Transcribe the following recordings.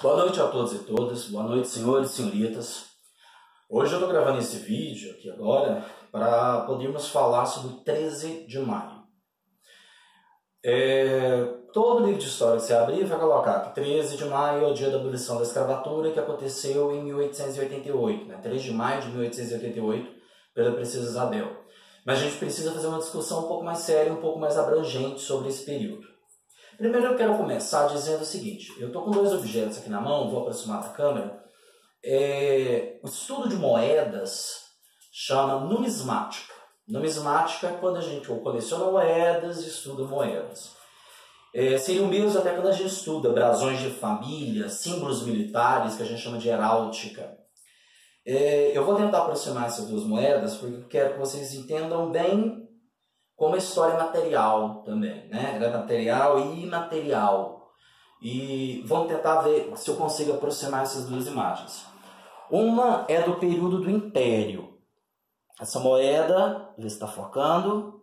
Boa noite a todos e todas, boa noite senhores e senhoritas. Hoje eu estou gravando esse vídeo aqui agora para podermos falar sobre o 13 de maio. Todo livro de história que você abrir vai colocar que 13 de maio é o dia da abolição da escravatura, que aconteceu em 1888, né? 3 de maio de 1888, pela princesa Isabel. Mas a gente precisa fazer uma discussão um pouco mais séria, um pouco mais abrangente sobre esse período. Primeiro eu quero começar dizendo o seguinte: eu estou com dois objetos aqui na mão, vou aproximar da câmera. O estudo de moedas chama numismática. Numismática é quando a gente coleciona moedas e estuda moedas. Seria o mesmo até quando a gente estuda brasões de família, símbolos militares, que a gente chama de heráldica. Eu vou tentar aproximar essas duas moedas porque eu quero que vocês entendam bem como a história é material também, né? Ela é material e imaterial. E vamos tentar ver se eu consigo aproximar essas duas imagens. Uma é do período do Império. Essa moeda, vê se está focando,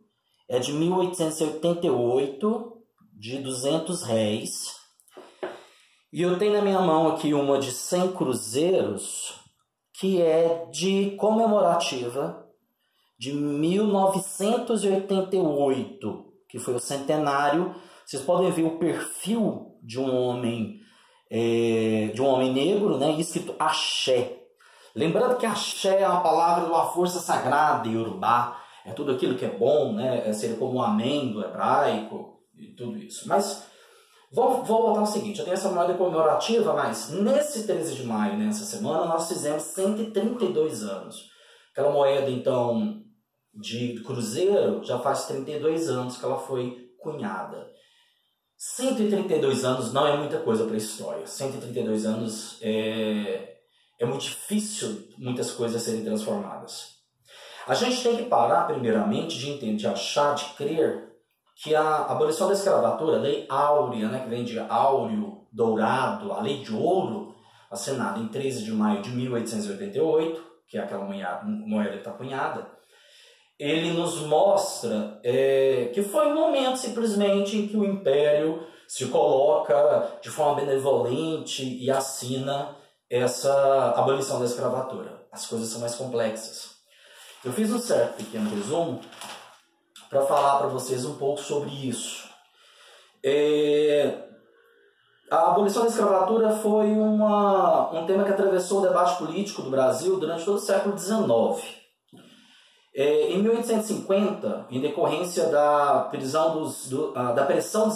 é de 1888, de 200 réis. E eu tenho na minha mão aqui uma de 100 cruzeiros, que é de comemorativa de 1988, que foi o centenário. Vocês podem ver o perfil de um homem negro, né, escrito axé. Lembrando que axé é uma palavra de uma força sagrada em Yorubá, é tudo aquilo que é bom, né, seria como um amém do hebraico e tudo isso. Mas vou voltar ao seguinte: eu tenho essa moeda comemorativa, mas nesse 13 de maio, nessa semana, nós fizemos 132 anos. Aquela moeda, então, de cruzeiro, já faz 32 anos que ela foi cunhada. 132 anos não é muita coisa para a história. 132 anos é muito difícil muitas coisas serem transformadas. A gente tem que parar, primeiramente, de entender, de achar, de crer que a abolição da escravatura, a lei áurea, né, que vem de áureo, dourado, a lei de ouro, assinada em 13 de maio de 1888, que é aquela moeda que está cunhada, ele nos mostra que foi um momento simplesmente em que o Império se coloca de forma benevolente e assina essa abolição da escravatura. As coisas são mais complexas. Eu fiz um certo pequeno resumo para falar para vocês um pouco sobre isso. A abolição da escravatura foi um tema que atravessou o debate político do Brasil durante todo o século XIX. Em 1850, em decorrência da pressão dos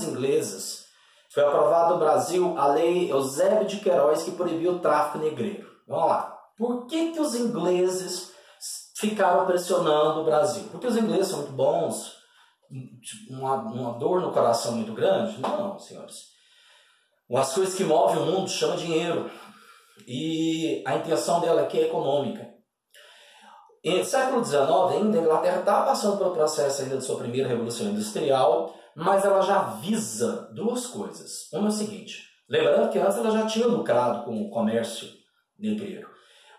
ingleses, foi aprovada no Brasil a Lei Eusébio de Queiroz, que proibiu o tráfico negreiro. Vamos lá. Por que os ingleses ficaram pressionando o Brasil? Porque os ingleses são muito bons? Uma dor no coração muito grande? Não, senhores. As coisas que movem o mundo chama dinheiro. E a intenção dela aqui é econômica. No século XIX, ainda, a Inglaterra estava passando pelo processo ainda de sua primeira revolução industrial, mas ela já visa duas coisas. Uma é o seguinte: lembrando que antes ela já tinha lucrado com o comércio negreiro,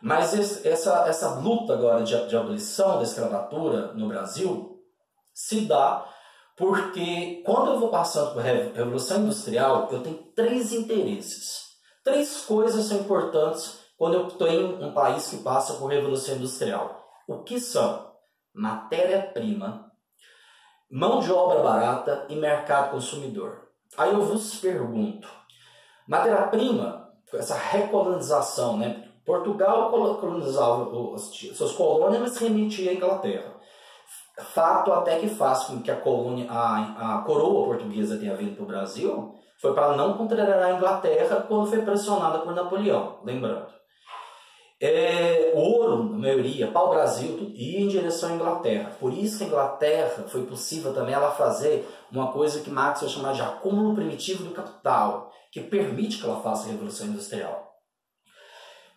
mas essa luta agora de abolição da escravatura no Brasil se dá porque, quando eu vou passando por revolução industrial, eu tenho três interesses. Três coisas são importantes quando eu tenho um país que passa por revolução industrial. O que são? Matéria-prima, mão de obra barata e mercado consumidor. Aí eu vos pergunto: matéria-prima, essa recolonização, né? Portugal colonizava suas colônias, mas remetia à Inglaterra. Fato até que faz com que a coroa portuguesa tenha vindo para o Brasil foi para não contrariar a Inglaterra quando foi pressionada por Napoleão, lembrando. Ouro, na maioria, pau-brasil, ia em direção à Inglaterra. Por isso que a Inglaterra foi possível também ela fazer uma coisa que Marx vai chamar de acúmulo primitivo do capital, que permite que ela faça a Revolução Industrial.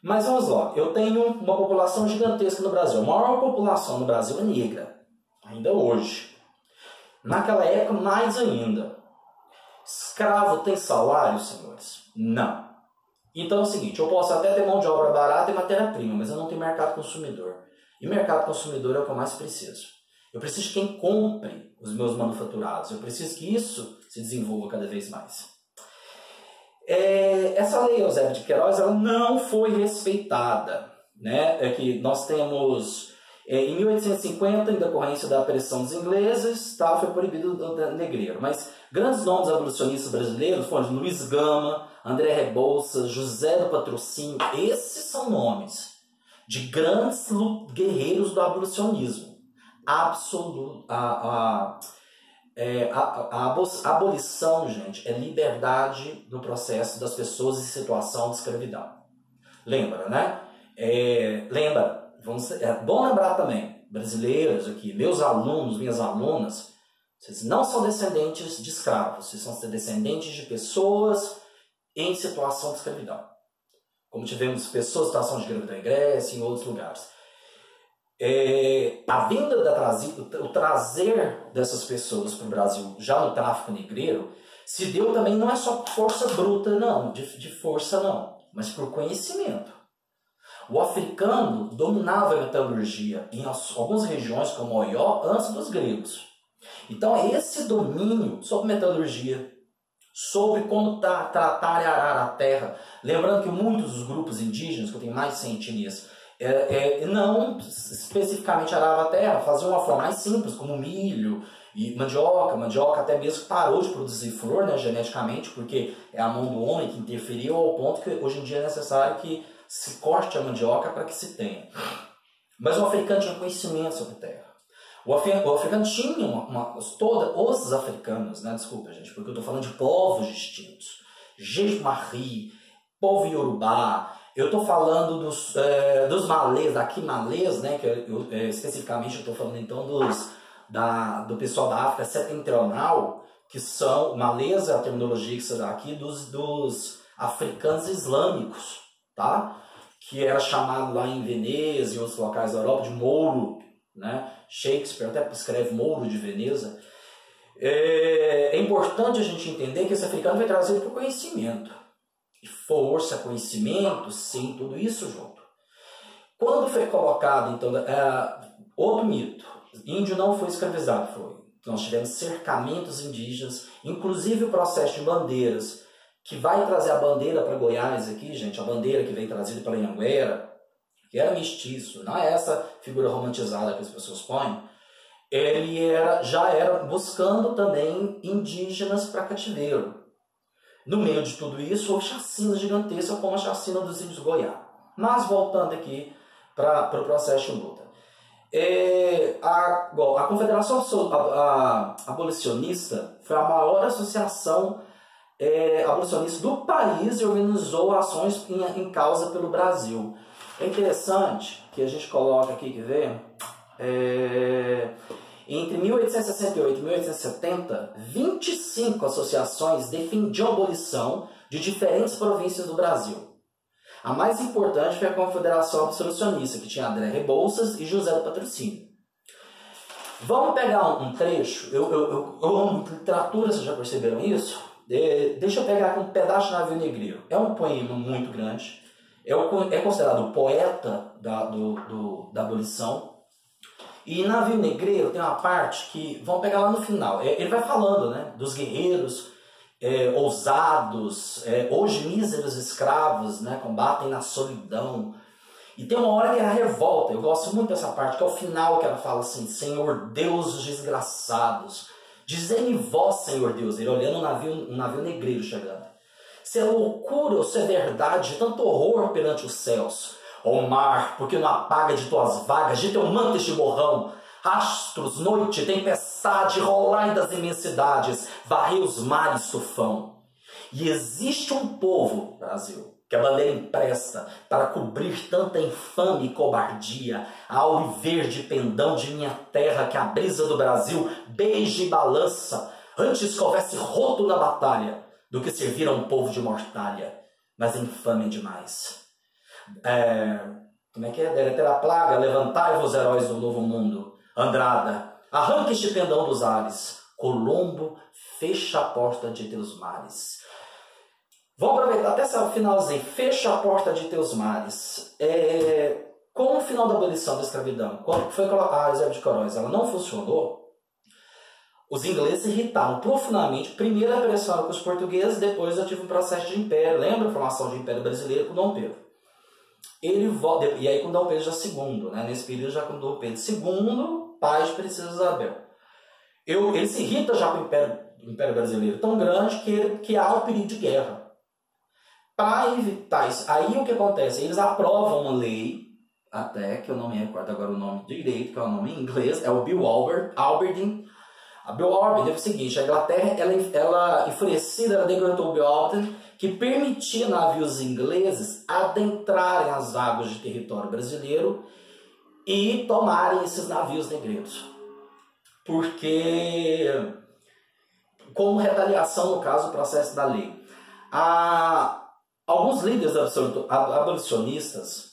Mas vamos lá, eu tenho uma população gigantesca no Brasil. A maior população no Brasil é negra, ainda hoje. Naquela época, mais ainda. Escravo tem salário, senhores? Não. Então é o seguinte: eu posso até ter mão de obra barata e matéria-prima, mas eu não tenho mercado consumidor. E mercado consumidor é o que eu mais preciso. Eu preciso de quem compre os meus manufaturados. Eu preciso que isso se desenvolva cada vez mais. Essa lei, Eusébio de Queiroz, ela não foi respeitada, né? É que nós temos, em 1850, em decorrência da pressão dos ingleses, foi proibido o negreiro. Mas grandes nomes abolicionistas brasileiros foram Luiz Gama, André Rebouças, José do Patrocínio. Esses são nomes de grandes guerreiros do abolicionismo. A abolição, gente, é liberdade no processo das pessoas em situação de escravidão. Lembra, né? É bom lembrar também, brasileiros aqui, meus alunos, minhas alunas, vocês não são descendentes de escravos, vocês são descendentes de pessoas em situação de escravidão. Como tivemos pessoas em situação de escravidão em Grécia e em outros lugares. A vinda o trazer dessas pessoas para o Brasil, já no tráfico negreiro, se deu também não é só por força bruta, não, de força não, mas por conhecimento. O africano dominava a metalurgia em algumas regiões como Oió antes dos gregos. Então esse domínio sobre metalurgia, sobre como tratar e arar a terra, lembrando que muitos dos grupos indígenas, que eu tenho mais de 100 etnias, não especificamente arava a terra, faziam uma forma mais simples, como milho e mandioca até mesmo parou de produzir flor, né, geneticamente, porque é a mão do homem que interferiu ao ponto que hoje em dia é necessário que se corte a mandioca para que se tenha. Mas o africano tinha conhecimento sobre a terra. O africano tinha os africanos, né, desculpa gente, porque eu estou falando de povos distintos. Jeju-Marie, povo Yorubá. Eu estou falando dos malês, daqui malês, né, que especificamente eu estou falando então do pessoal da África setentrional, que são malês, a terminologia que se dá aqui, dos africanos islâmicos, tá? Que era chamado lá em Veneza e outros locais da Europa de Mouro, né? Shakespeare até escreve Mouro de Veneza. É importante a gente entender que esse africano foi trazido por conhecimento. Força, conhecimento, sim, tudo isso junto. Quando foi colocado, então, outro mito, índio não foi escravizado, foi. Nós tivemos cercamentos indígenas, inclusive o processo de bandeiras, que vai trazer a bandeira para Goiás aqui, gente, a bandeira que veio trazida pela Anhanguera, que era mestiço, não é essa figura romantizada que as pessoas põem, ele já era buscando também indígenas para cativeiro. No meio de tudo isso, houve chacinas gigantescas, como a chacina dos índios Goiá. Mas, voltando aqui para o processo de luta. A Confederação Abolicionista foi a maior associação abolicionista do país e organizou ações em causa pelo Brasil. É interessante que a gente coloca aqui, que vê, entre 1868 e 1870, 25 associações defendiam a abolição de diferentes províncias do Brasil. A mais importante foi a Confederação Abolicionista, que tinha André Rebouças e José do Patrocínio. Vamos pegar um trecho, eu amo literatura, vocês já perceberam isso? Deixa eu pegar aqui um pedaço de Navio Negreiro. É um poema muito grande, é considerado o poeta da abolição. E Navio Negreiro tem uma parte que, vamos pegar lá no final, ele vai falando, né, dos guerreiros ousados, hoje míseros escravos, né, combatem na solidão. E tem uma hora que é a revolta, eu gosto muito dessa parte, que é o final, que ela fala assim: Senhor Deus dos desgraçados, dizei-me vós, Senhor Deus, ele olhando um navio negreiro chegando, se é loucura ou se é verdade, tanto horror perante os céus, ó mar, porque não apaga de tuas vagas, de teu manto este borrão, astros, noite, tempestade, rolai das imensidades, varrei os mares tufão. E existe um povo, Brasil, que a bandeira empresta para cobrir tanta infame e cobardia, a auriverde pendão de minha terra que a brisa do Brasil beija e balança, antes que houvesse roto na batalha, do que servir a um povo de mortalha, mas infame demais. Como é que é? Deve ter a plaga, levantai-vos, heróis do novo mundo. Andrada, arranque este pendão dos ares. Colombo, fecha a porta de teus mares. Vamos aproveitar até esse finalzinho. Fecha a porta de teus mares. Com o final da abolição da escravidão, quando foi a Eusébio de Queiroz, ela não funcionou. os ingleses se irritaram profundamente. Primeiro apressaram com os portugueses, depois eu tive um processo de império. Lembra a formação de império brasileiro com Dom Pedro? Ele volta, e aí com Dom Pedro já II, né? Nesse período já com Dom Pedro II, pai de Princesa Isabel. Ele se irrita já com o Império Brasileiro tão grande que há o perigo de guerra. Para evitar isso, aí o que acontece? Eles aprovam uma lei, até que eu não me recordo agora o nome direito, que é o nome em inglês, é o Bill Aberdeen. A Bill Aberdeen é o seguinte: a Inglaterra, ela enfurecida, ela decretou o Bill Aberdeen, que permitia navios ingleses adentrarem as águas de território brasileiro e tomarem esses navios negreiros. Porque, como retaliação, no caso, do processo da lei. Alguns líderes abolicionistas,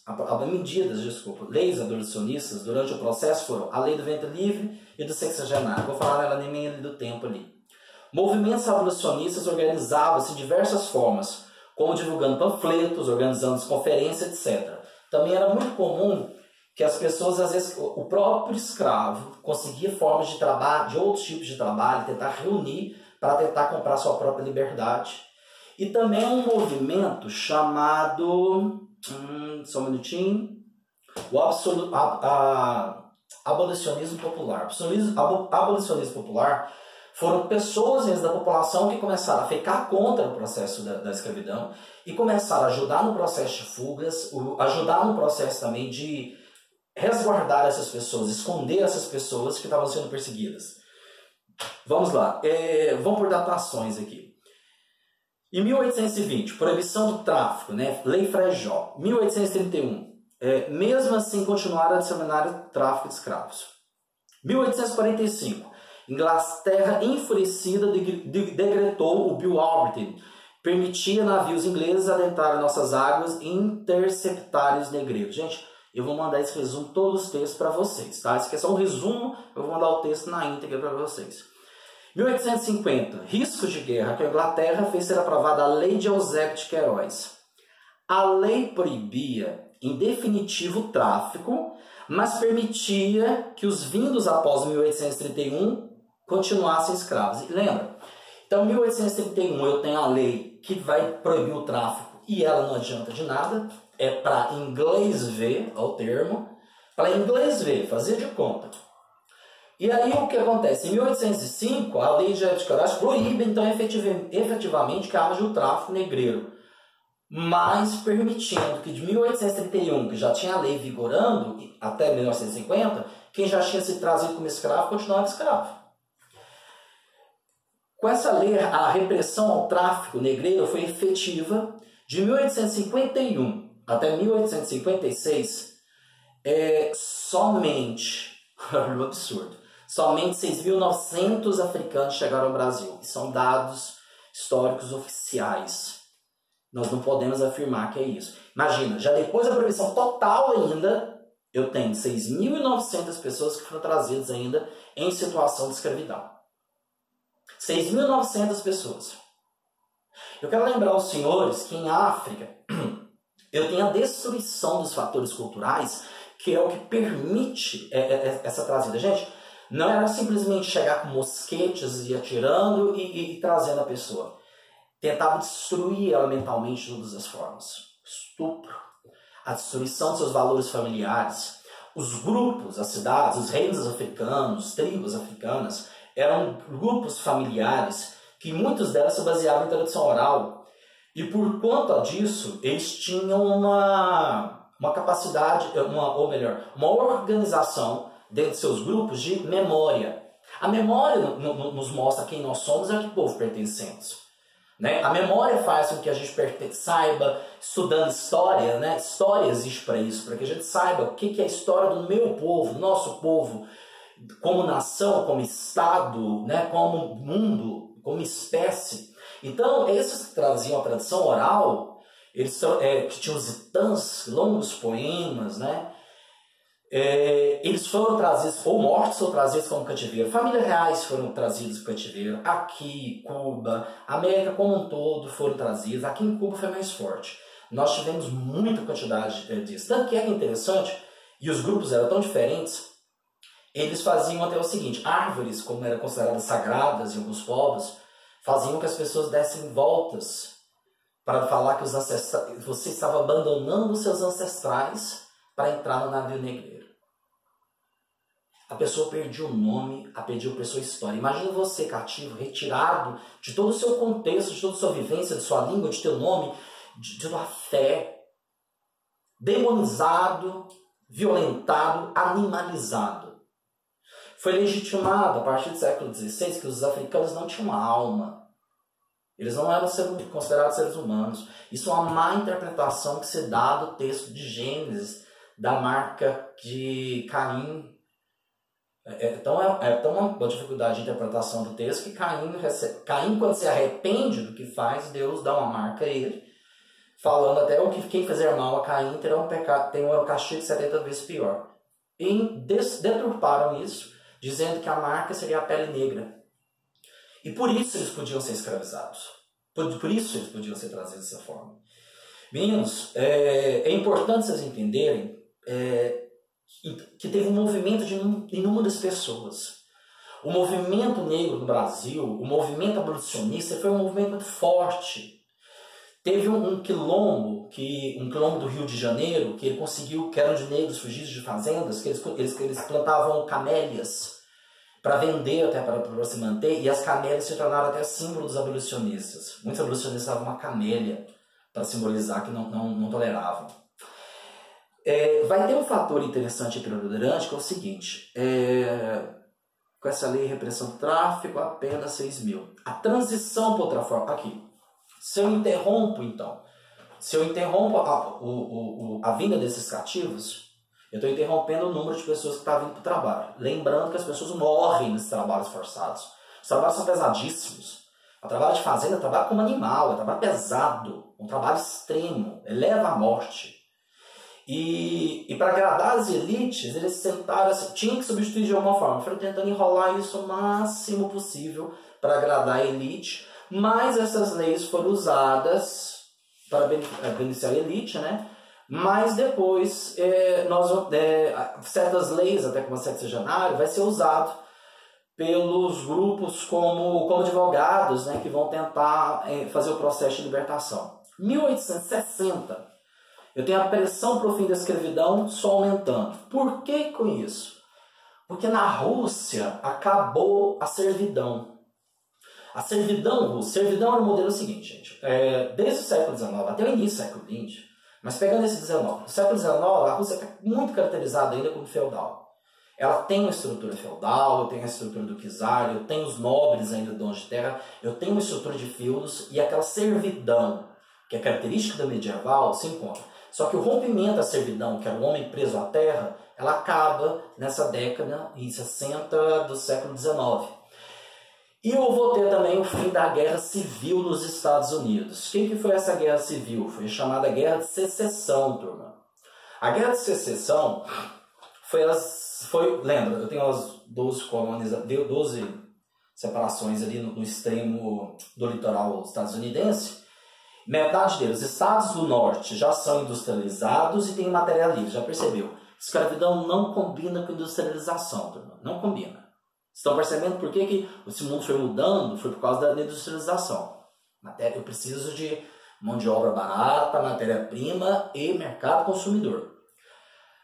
leis abolicionistas, durante o processo foram a lei do ventre livre e do sexagenário. Vou falar nela nem meio do tempo ali. Movimentos abolicionistas organizavam-se de diversas formas, como divulgando panfletos, organizando conferências, etc. Também era muito comum que as pessoas, às vezes, o próprio escravo conseguia formas de trabalho, de outros tipos de trabalho, tentar reunir para tentar comprar sua própria liberdade. E também um movimento chamado, só um minutinho, o abolicionismo popular. Abolicionismo popular foram pessoas da população que começaram a ficar contra o processo da escravidão e começaram a ajudar no processo de fugas, ajudar no processo também de resguardar essas pessoas, esconder essas pessoas que estavam sendo perseguidas. Vamos lá, vamos por datações aqui. Em 1820, proibição do tráfico, né? Lei Frejó. 1831, mesmo assim continuaram a disseminar o tráfico de escravos. 1845, Inglaterra enfurecida decretou o Bill Aberdeen, permitia navios ingleses adentrarem nossas águas e interceptarem os negreiros. Gente, eu vou mandar esse resumo, todos os textos para vocês, tá? Isso aqui é só um resumo, eu vou mandar o texto na íntegra para vocês. 1850, riscos de guerra, que a Inglaterra fez ser aprovada a Lei de Eusébio de Queiroz. A lei proibia, em definitivo, o tráfico, mas permitia que os vindos após 1831 continuassem escravos. E lembra? Então, em 1831 eu tenho a lei que vai proibir o tráfico e ela não adianta de nada. É para inglês ver, é o termo, para inglês ver, fazer de conta. E aí o que acontece? Em 1805, a lei de Eusébio de Queiroz proíbe, então, efetivamente que haja o tráfico negreiro, mas permitindo que de 1831, que já tinha a lei vigorando, até 1950, quem já tinha se trazido como escravo continuava escravo. Com essa lei, a repressão ao tráfico negreiro foi efetiva de 1851 até 1856, somente, um absurdo, somente 6.900 africanos chegaram ao Brasil. E são dados históricos oficiais. Nós não podemos afirmar que é isso. Imagina, já depois da proibição total ainda, eu tenho 6.900 pessoas que foram trazidas ainda em situação de escravidão. 6.900 pessoas. Eu quero lembrar aos senhores que em África eu tenho a destruição dos fatores culturais, que é o que permite essa trazida. Gente, não era simplesmente chegar com mosquetes e atirando e trazendo a pessoa. Tentava destruir ela mentalmente de todas as formas. Estupro, a destruição de seus valores familiares. Os grupos, as cidades, os reinos africanos, tribos africanas, eram grupos familiares que muitos delas se baseavam em tradição oral. E por conta disso, eles tinham uma capacidade, uma organização dentro de seus grupos de memória. A memória nos mostra quem nós somos e a que povo pertencemos. Né? A memória faz com que a gente saiba, estudando história, né? História existe para isso, para que a gente saiba o que é a história do meu povo, do nosso povo, como nação, como Estado, né? Como mundo, como espécie. Então, esses que traziam a tradição oral, eles que tinham os itãs, longos poemas, né? Eles foram trazidos, ou mortos ou trazidos como cativeiro. Famílias reais foram trazidas para cativeiro. Aqui, Cuba, América como um todo foram trazidas. Aqui em Cuba foi mais forte. Nós tivemos muita quantidade disso. Tanto que é interessante, e os grupos eram tão diferentes, eles faziam até o seguinte: árvores, como eram consideradas sagradas em alguns povos, faziam que as pessoas dessem voltas para falar que os ancestrais, você estava abandonando os seus ancestrais para entrar no navio negreiro. A pessoa perdia o nome, perdia a sua história. Imagina você, cativo, retirado de todo o seu contexto, de toda a sua vivência, de sua língua, de teu nome, de sua fé, demonizado, violentado, animalizado. Foi legitimado, a partir do século XVI, que os africanos não tinham uma alma. Eles não eram considerados seres humanos. Isso é uma má interpretação que se dá do texto de Gênesis, da marca de Caim. É tão uma dificuldade de interpretação do texto que Caim, quando se arrepende do que faz, Deus dá uma marca a ele, falando até o que quem fizer mal a Caim terá um pecado, tem um castigo 70 vezes pior. E deturparam isso, dizendo que a marca seria a pele negra. E por isso eles podiam ser escravizados. Por isso eles podiam ser trazidos dessa forma. Meninos, é importante vocês entenderem que teve um movimento de inúmeras pessoas. O movimento negro no Brasil, o movimento abolicionista, foi um movimento muito forte. Teve um quilombo do Rio de Janeiro, que ele conseguiu, que eram de negros fugidos de fazendas, que eles plantavam camélias para vender até para se manter, e as camélias se tornaram até símbolo dos abolicionistas. Muitos abolicionistas usavam uma camélia para simbolizar que não toleravam. Vai ter um fator interessante e preponderante, que é o seguinte: com essa lei de repressão do tráfico, apenas 6 mil. A transição para outra forma, aqui, se eu interrompo a vinda desses cativos, eu estou interrompendo o número de pessoas que estão vindo para o trabalho. Lembrando que as pessoas morrem nesses trabalhos forçados. Os trabalhos são pesadíssimos. O trabalho de fazenda é trabalho como animal, é trabalho pesado, um trabalho extremo, leva à morte. E para agradar as elites, eles sentaram assim, tinham que substituir de alguma forma. Foram tentando enrolar isso o máximo possível para agradar a elite, mas essas leis foram usadas para beneficiar a elite, né? Mas depois, certas leis, até como a sexagenária, vai ser usado pelos grupos como advogados, né, que vão tentar fazer o processo de libertação. 1860, eu tenho a pressão para o fim da escravidão só aumentando. Por que com isso? Porque na Rússia acabou a servidão. A servidão russa, servidão era o modelo seguinte, gente. Desde o século XIX até o início do século XX, mas pegando esse 19, no século XIX, a Rússia está muito caracterizada ainda como feudal. Ela tem uma estrutura feudal, eu tenho a estrutura do czar, eu tenho os nobres ainda donos de terra, eu tenho uma estrutura de feudos e aquela servidão, que é característica da medieval, se encontra. Só que o rompimento da servidão, que era o homem preso à terra, ela acaba nessa década, em 60 do século XIX. E eu vou ter também o fim da Guerra Civil nos Estados Unidos. O que foi essa Guerra Civil? Foi chamada Guerra de Secessão, turma. A Guerra de Secessão lembra, eu tenho as 12 colônias, 12 separações ali no extremo do litoral estadunidense. Metade deles, os estados do norte, já são industrializados e tem matéria livre, já percebeu? Escravidão não combina com industrialização, turma, não combina. Estão percebendo por que esse mundo foi mudando? Foi por causa da industrialização. Eu preciso de mão de obra barata, matéria-prima e mercado consumidor.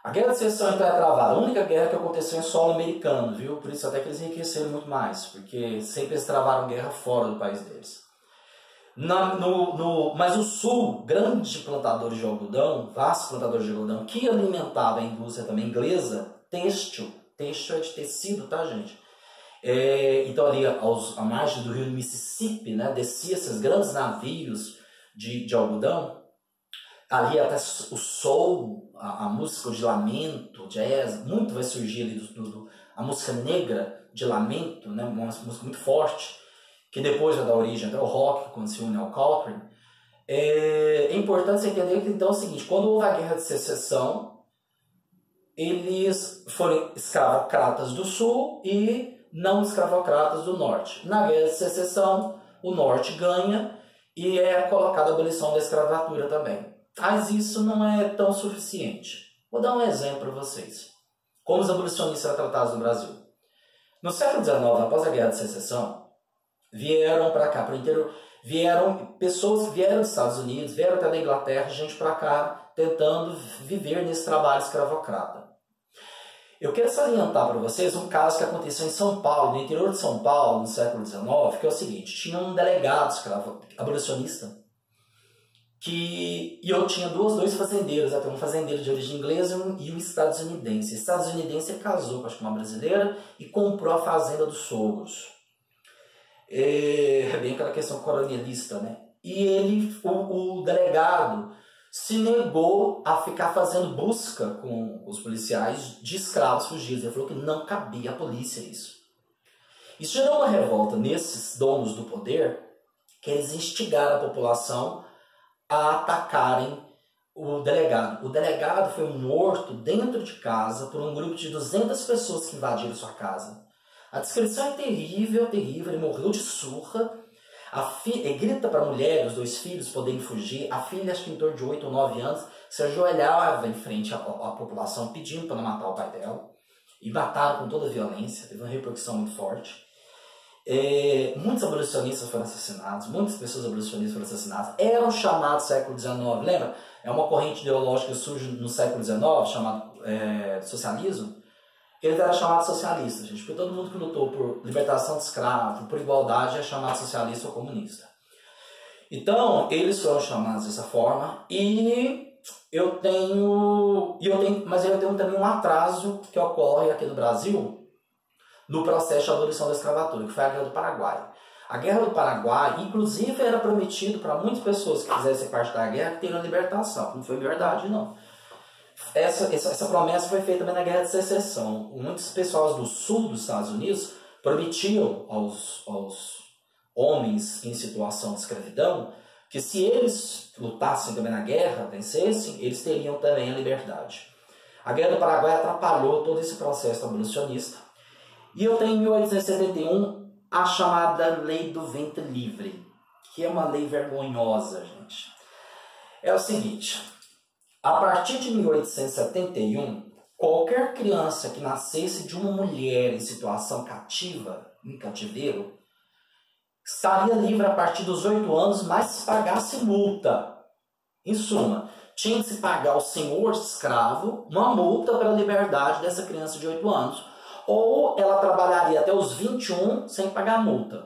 A Guerra de Secessão então é travada. A única guerra que aconteceu em solo americano, viu? Por isso até que eles enriqueceram muito mais, porque sempre eles travaram guerra fora do país deles. Mas o Sul, grande plantador de algodão, vasto plantador de algodão, que alimentava a indústria também inglesa, têxtil é de tecido, tá, gente? Então ali à margem do rio Mississippi, né, descia esses grandes navios de algodão. Ali até o soul, a música de lamento, jazz, muito vai surgir ali a música negra de lamento, né, uma música muito forte, que depois vai dar origem até ao rock, quando se une ao Coltrane. É importante você entender que então é o seguinte: quando houve a Guerra de Secessão, eles foram escravocratas do Sul e não escravocratas do Norte. Na Guerra de Secessão, o Norte ganha e é colocada a abolição da escravatura também. Mas isso não é tão suficiente. Vou dar um exemplo para vocês. como os abolicionistas eram tratados no Brasil. No século XIX, após a Guerra de Secessão, vieram para cá, para o interior, pessoas que vieram dos Estados Unidos, vieram até da Inglaterra, gente para cá, tentando viver nesse trabalho escravocrata. Eu quero salientar para vocês um caso que aconteceu em São Paulo, no interior de São Paulo, no século XIX, que é o seguinte: tinha um delegado abolicionista, e eu tinha dois fazendeiros, até um fazendeiro de origem inglesa e um estadunidense. O estadunidense casou com, acho que, uma brasileira e comprou a fazenda dos sogros. É bem aquela questão colonialista, né? E o delegado se negou a ficar fazendo busca com os policiais de escravos fugidos. Ele falou que não cabia à polícia isso. Isso gerou uma revolta nesses donos do poder, que eles instigaram a população a atacarem o delegado. O delegado foi morto dentro de casa por um grupo de 200 pessoas que invadiram sua casa. A descrição é terrível, terrível. Ele morreu de surra. Ele grita para a mulher e os 2 filhos poderem fugir. A filha, acho que em torno de 8 ou 9 anos, se ajoelhava em frente à população pedindo para não matar o pai dela. E mataram com toda a violência. Teve uma repercussão muito forte. Muitos abolicionistas foram assassinados, muitas pessoas abolicionistas foram assassinadas. Eram chamados século XIX, lembra? É uma corrente ideológica que surge no século XIX, chamado socialismo. Eles eram chamados socialistas, gente, porque todo mundo que lutou por libertação de escravos, por igualdade, é chamado socialista ou comunista. Então, eles foram chamados dessa forma, mas eu tenho também um atraso que ocorre aqui no Brasil no processo de abolição da escravatura, que foi a Guerra do Paraguai. A Guerra do Paraguai, inclusive, era prometido para muitas pessoas que fizessem parte da guerra que teriam libertação. Não foi verdade, não. Essa promessa foi feita também na Guerra de Secessão. Muitos pessoas do sul dos Estados Unidos prometiam aos homens em situação de escravidão que, se eles lutassem também na guerra, vencessem, eles teriam também a liberdade. A Guerra do Paraguai atrapalhou todo esse processo abolicionista. E eu tenho em 1871 a chamada Lei do Ventre Livre, que é uma lei vergonhosa, gente. É o seguinte: a partir de 1871, qualquer criança que nascesse de uma mulher em situação cativa, em cativeiro, estaria livre a partir dos 8 anos, mas se pagasse multa. Em suma, tinha que se pagar ao senhor escravo uma multa pela liberdade dessa criança de 8 anos. Ou ela trabalharia até os 21 sem pagar a multa.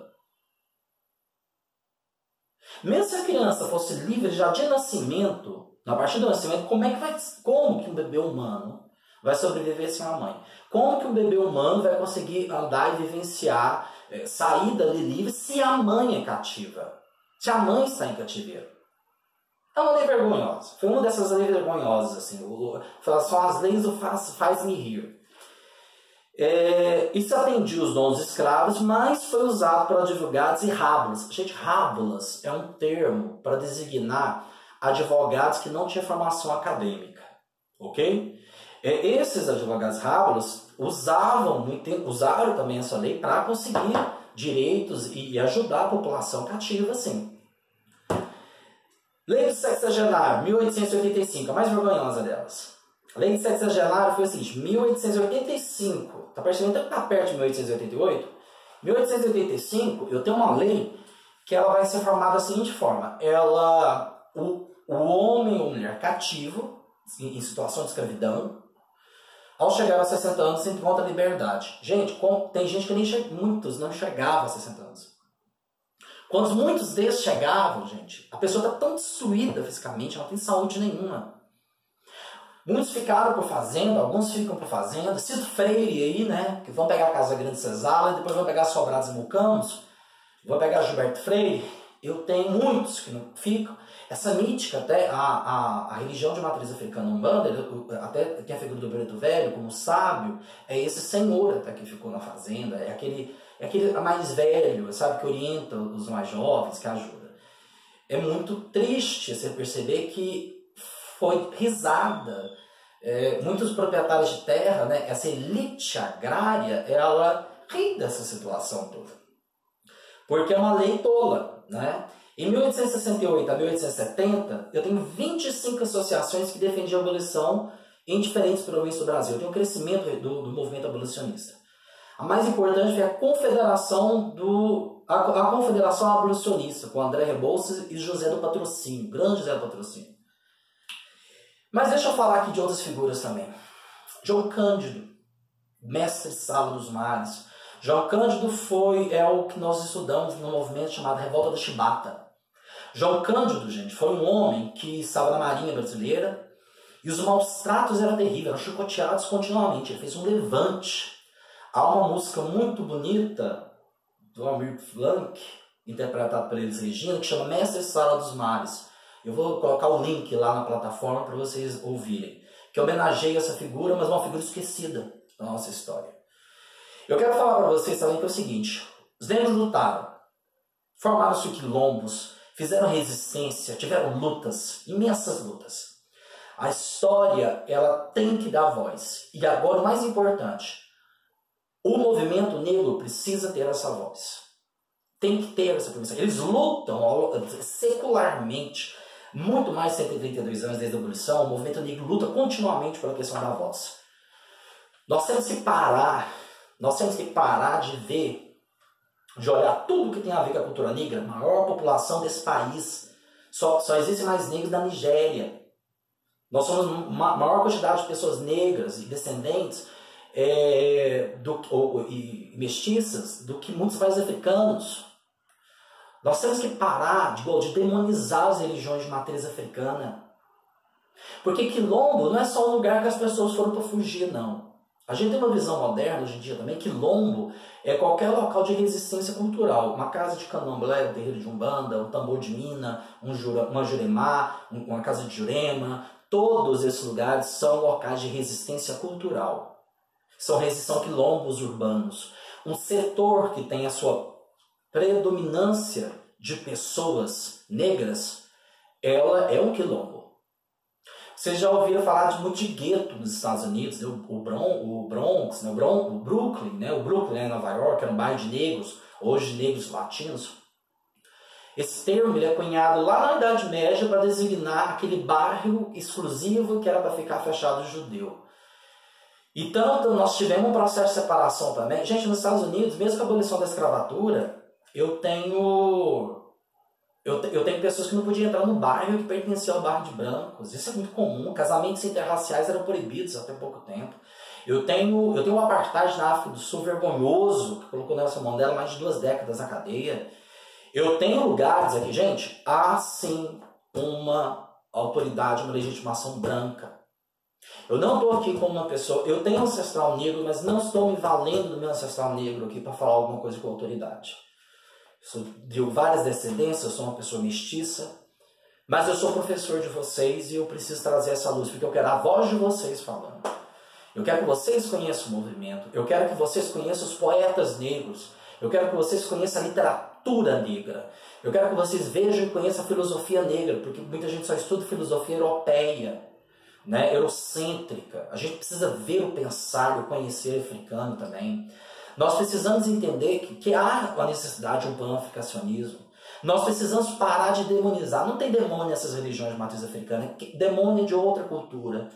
Mesmo se a criança fosse livre já de nascimento, a partir do nascimento, como que um bebê humano vai sobreviver sem a mãe? Como que um bebê humano vai conseguir andar e vivenciar, sair dali livre, se a mãe é cativa? Se a mãe está em cativeiro? É uma lei vergonhosa. Foi uma dessas leis vergonhosas. Assim, são as leis do faz-me rir. Isso atendia os donos escravos, mas foi usado por advogados e rábulas. Gente, rábulas é um termo para designar advogados que não tinham formação acadêmica, ok? Esses advogados rábulas usaram também essa lei para conseguir direitos e ajudar a população cativa, sim. Lei do sexagenário, 1885, a mais vergonhosa delas. A lei de sexagenário foi o seguinte: 1885, tá percebendo que está perto de 1888? 1885, eu tenho uma lei que ela vai ser formada da seguinte forma: o homem ou mulher cativo, em situação de escravidão, ao chegar aos 60 anos, se encontra a liberdade. Gente, tem gente que muitos não chegavam a 60 anos. Quando muitos desses chegavam, gente, a pessoa está tão destruída fisicamente, ela não tem saúde nenhuma. Muitos ficaram por fazenda, alguns ficam por fazenda. Cito Freire aí, né? Que vão pegar a Casa Grande Senzala e depois vão pegar Sobrados e Mucanos. Vão pegar Gilberto Freire. Eu tenho muitos que não ficam. Essa mítica, até a religião de matriz africana Umbanda, até tem a figura do preto velho como sábio, é esse senhor até que ficou na fazenda, é aquele mais velho, sabe, que orienta os mais jovens, que ajuda. É muito triste você perceber que foi risada. Muitos proprietários de terra, né, essa elite agrária, ela ri dessa situação toda. Porque é uma lei tola, né? Em 1868 a 1870, eu tenho 25 associações que defendiam a abolição em diferentes províncias do Brasil. Tem um crescimento do movimento abolicionista. A mais importante é a Confederação a Confederação Abolicionista, com André Rebouças e José do Patrocínio, grande José do Patrocínio. Mas deixa eu falar aqui de outras figuras também. João Cândido, mestre sala dos mares. João Cândido é o que nós estudamos no movimento chamado Revolta da Chibata. João Cândido, gente, foi um homem que estava na Marinha Brasileira e os maus tratos eram terríveis, eram chicoteados continuamente. Ele fez um levante. Há uma música muito bonita do Almir Blanc, interpretado por Elis Regina, que chama Mestre Sala dos Mares. Eu vou colocar o link lá na plataforma para vocês ouvirem. Que homenageia essa figura, mas uma figura esquecida da nossa história. Eu quero falar para vocês também que é o seguinte. Os negros lutaram, formaram-se quilombos, fizeram resistência, tiveram lutas, imensas lutas. A história, ela tem que dar voz. E agora, o mais importante, o movimento negro precisa ter essa voz. Tem que ter essa permissão. Eles lutam secularmente. Muito mais de 132 anos desde a abolição, o movimento negro luta continuamente pela questão da voz. Nós temos que parar de ver, de olhar tudo que tem a ver com a cultura negra. A maior população desse país, só existe mais negros na Nigéria. Nós somos a maior quantidade de pessoas negras e descendentes e mestiças do que muitos países africanos. Nós temos que parar de demonizar as religiões de matriz africana. Porque quilombo não é só um lugar que as pessoas foram para fugir, não. A gente tem uma visão moderna hoje em dia também. Quilombo é qualquer local de resistência cultural. Uma casa de candomblé, um terreiro de umbanda, um tambor de mina, uma juremá, uma casa de jurema. Todos esses lugares são locais de resistência cultural. São quilombos urbanos. Um setor que tem a sua predominância de pessoas negras, ela é um quilombo. Vocês já ouviram falar muito de gueto nos Estados Unidos, né? o Bronx, né? o Brooklyn, né? O Brooklyn em Nova York, era um bairro de negros, hoje negros latinos. Esse termo ele é cunhado lá na Idade Média para designar aquele bairro exclusivo que era para ficar fechado de judeu. E tanto nós tivemos um processo de separação também. Gente, nos Estados Unidos, mesmo com a abolição da escravatura, eu tenho pessoas que não podiam entrar no bairro que pertencia ao bairro de brancos. Isso é muito comum. Casamentos interraciais eram proibidos até pouco tempo. Eu tenho um apartheid na África do Sul vergonhoso, que colocou Nelson Mandela mais de 2 décadas na cadeia. Eu tenho lugares aqui, gente, há sim uma autoridade, uma legitimação branca. Eu não estou aqui como uma pessoa, eu tenho ancestral negro, mas não estou me valendo do meu ancestral negro aqui para falar alguma coisa com autoridade. Sou de várias descendências, eu sou uma pessoa mestiça, mas eu sou professor de vocês e eu preciso trazer essa luz, porque eu quero a voz de vocês falando. Eu quero que vocês conheçam o movimento, eu quero que vocês conheçam os poetas negros, eu quero que vocês conheçam a literatura negra, eu quero que vocês vejam e conheçam a filosofia negra, porque muita gente só estuda filosofia europeia, né, eurocêntrica. A gente precisa ver o pensar e o conhecer africano também. Nós precisamos entender que há a necessidade de um panafricacionismo. Nós precisamos parar de demonizar. Não tem demônio nessas religiões de matriz africana, demônio de outra cultura.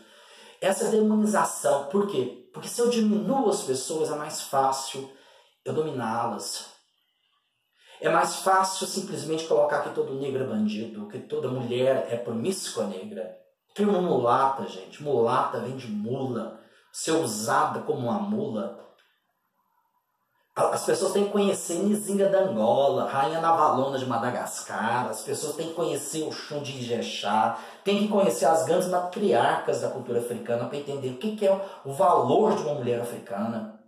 Essa demonização, por quê? Porque se eu diminuo as pessoas, é mais fácil eu dominá-las. É mais fácil simplesmente colocar que todo negro é bandido, que toda mulher é promíscua negra. Que uma mulata, gente, mulata vem de mula, ser usada como uma mula. As pessoas têm que conhecer Nizinga da Angola, Rainha Navalona de Madagascar, as pessoas têm que conhecer o Xun de Ijexá, têm que conhecer as grandes matriarcas da cultura africana para entender o que é o valor de uma mulher africana.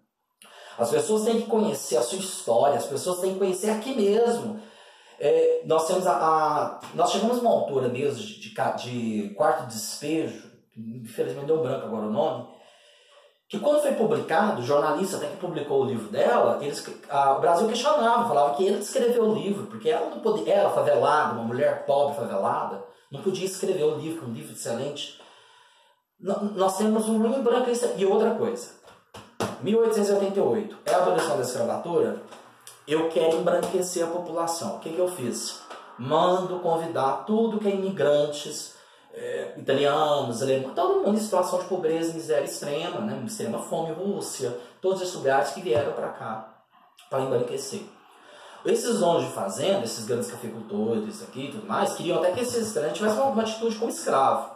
As pessoas têm que conhecer a sua história, as pessoas têm que conhecer aqui mesmo. Nós chegamos a uma altura mesmo de quarto despejo, infelizmente deu branco agora o nome, que quando foi publicado, o jornalista até que publicou o livro dela, o Brasil questionava, falava que ele escreveu o livro, porque ela não podia, ela favelada, uma mulher pobre favelada, não podia escrever o livro, um livro excelente. Nós temos um livro branco e outra coisa. 1888, é a abolição da escravatura. Eu quero embranquecer a população. O que eu fiz? Mando convidar tudo que é imigrantes italianos, alemães, todo mundo em situação de pobreza e miséria extrema, né? Extrema fome, Rússia, todos esses lugares que vieram para cá para embranquecer. Esses donos de fazenda, esses grandes cafeicultores aqui e tudo mais, queriam até que esses grandes tivessem uma atitude como escravo.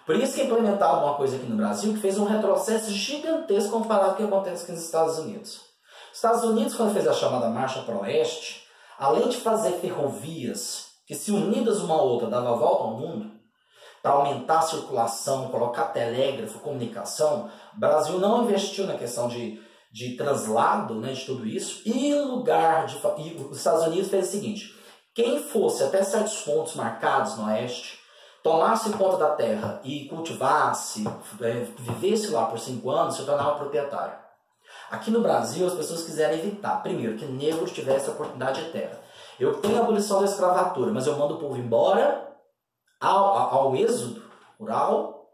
Por isso que implementaram uma coisa aqui no Brasil que fez um retrocesso gigantesco comparado com o que acontece aqui nos Estados Unidos. Os Estados Unidos, quando fez a chamada Marcha para o Oeste, além de fazer ferrovias que, se unidas uma a outra, davam a volta ao mundo, para aumentar a circulação, colocar telégrafo, comunicação, o Brasil não investiu na questão de translado, né, de tudo isso, e os Estados Unidos fez o seguinte: quem fosse até certos pontos marcados no Oeste, tomasse conta da terra e cultivasse, vivesse lá por 5 anos, se tornava proprietário. Aqui no Brasil, as pessoas quiseram evitar, primeiro, que negros tivessem a oportunidade de terra. Eu tenho a abolição da escravatura, mas eu mando o povo embora ao êxodo rural,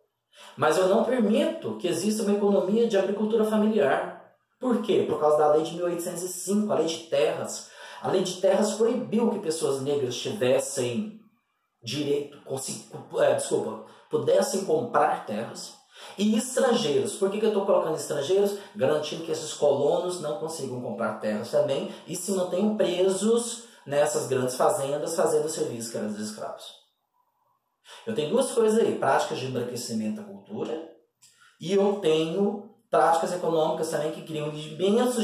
mas eu não permito que exista uma economia de agricultura familiar. Por quê? Por causa da lei de 1805, a lei de terras. A lei de terras proibiu que pessoas negras tivessem direito, pudessem comprar terras. E estrangeiros. Por que eu estou colocando estrangeiros? Garantindo que esses colonos não consigam comprar terras também e se mantenham presos nessas grandes fazendas fazendo o serviço que eram dos escravos. Eu tenho duas coisas aí: práticas de embranquecimento da cultura, e eu tenho práticas econômicas também que criam imensos